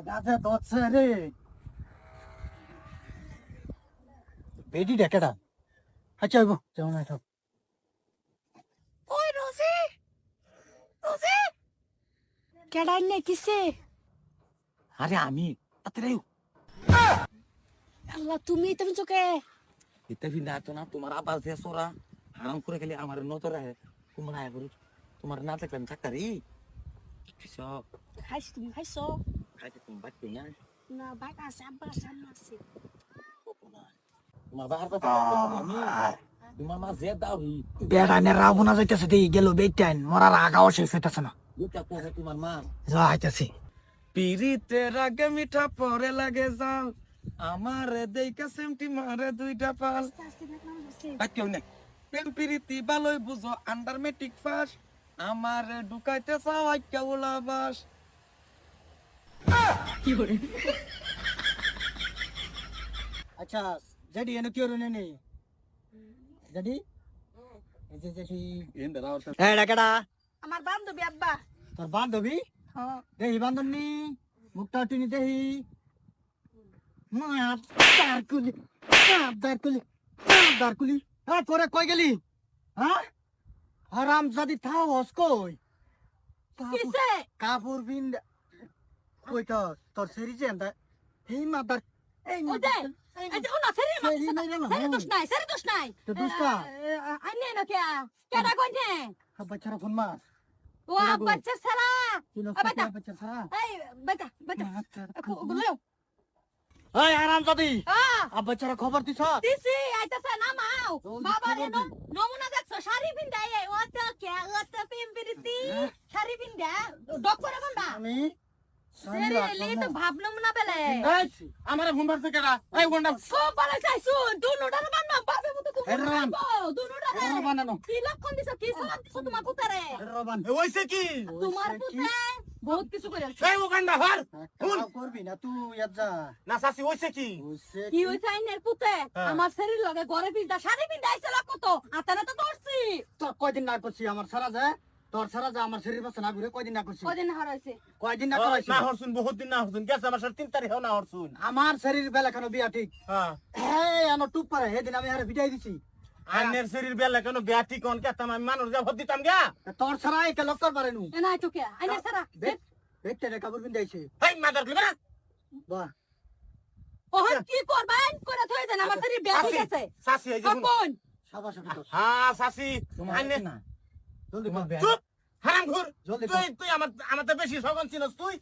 গাছে ধরছে রে বেডি ডেকেটা আচ্ছা যেমন এটা ওই রোজি রোজি কেডাই নে কিসে আরে আমি তাড়াতাড়ি আল্লাহ তুমি চোখে এটা ভিন্দা তো না তোমার আবাস দিয়ে সোরা হারাম করে খেলে আমার নজর রাখে তোমরা আয় করো তোমার না থাকলে আমি থাকতারি সব খাইছ তুমি খাইছো খাইতে তুমি বাড়তে না না বাইক আছে আব্বা সামনে আছে তোমার বাহার কথা আমি তোমার মা যে দাও বেড়ানে রাবনা যাইতেছে দেই গেল বেটাইন মরার আগাও শেষ হইতাছে না দুটা কোহে তোমার মা যা হইতাছে পিরিতে রাগে মিঠা পরে লাগে জাল আমার দেইকা সেমটি মারে দুইটা পাল আস্তে দেখ নাম আছে বাক্যও নাই প্রেম পিরিতি ভালোই বুঝো আন্ডার মেট্রিক পাস আমার ঢুকাইতে চাও আইকা উলাবাস আচ্ছা জেডি এনে কি হলো নেই জেডি এই যে জেডি এই ডাকেটা আমার বান্ধবী আব্বা তোর বান্ধবী হ্যাঁ দেহি বান্ধবী মুখটা টিনি দেহি দারকুলি হ্যাঁ তোরে কই গেলি হ্যাঁ হারাম জাদি থাও হস কই কিসে কাপড় বিন কই তোর সেরি যে এন্ডা এই মাদার এই ওই যে এই যে ওনা সেরি সেরি মেরে না সেরি দোষ নাই তো দোষটা? আইনে না কে কেডা কইনে বাচ্চারা ফোন মার ও বাচ্চা সারা তুই বেটা বাচ্চা সারা এই বেটা গুলো এই হারাম জাদি আ বাচ্চারা খবর দিছ দিছি আইতাছে না মাও জলদি বাবা রে খবর দে। নমুনা দেখছো শাড়ি পিন্দাই ও তো কে ও তো পিম্পিরিতি শাড়ি পিন্দা ডক্টর কোনটা আমি সেরি লি তো ভাব নমুনা বেলে এই আমারে ফোন মারছে কেডা এই ফোনটা সো বলে চাইছু দুনুডার বান্না বাবে মতো তুমি হেরাম। দুনুডার এরা বানানো কি লক্ষণ দিছো কি সালাম দিছো তোমার পুতারে রবান হইছে কি তোমার পুতে বহুত কিছু করে এই ওখানটা হর করবি না তুই আজ যা না সাসি হইছে কি কি হইছে আইনের পুতে আমার শরীর লগে ঘরে পিন্দা শাড়ি পিন্দা আইছিল কত আতারে তো ধরছি তোর কয়দিন না করছি আমার সারা যা তোর সারা যা আমার শরীর পাশে না ঘুরে কয়দিন না করছি কদিন হারাইছে কয়দিন না করাইছি না হরছুন বহুত দিন না হরছুন গেছে আমার সাথে 3 তারিখ না হরছুন আমার শরীর বেলা কেন বিয়া ঠিক হ্যাঁ এই আনো টুপ পারে সেদিন আমি আরে ভিটাই দিছি আইনের শরীর বেলা কেন ব্যাটি কোন কেতাম আমি মানুষ যা ভর দিতাম গা তোর সারা একে লক্কর পারে নু এ নাই তো কে আইনের সারা বেটে কাপড় পিন্দাইছে হেই মাদার গলি না বাহ ওহন কি করবেন করে থই দেন আমার শরীর ব্যাধি গেছে সাসি এই যে কোন সাবাস হ্যাঁ সাসি আইনে না জলদি কর চুপ হারাম ঘুর জলদি তুই তুই আমার আমাতে বেশি সগন চিনস তুই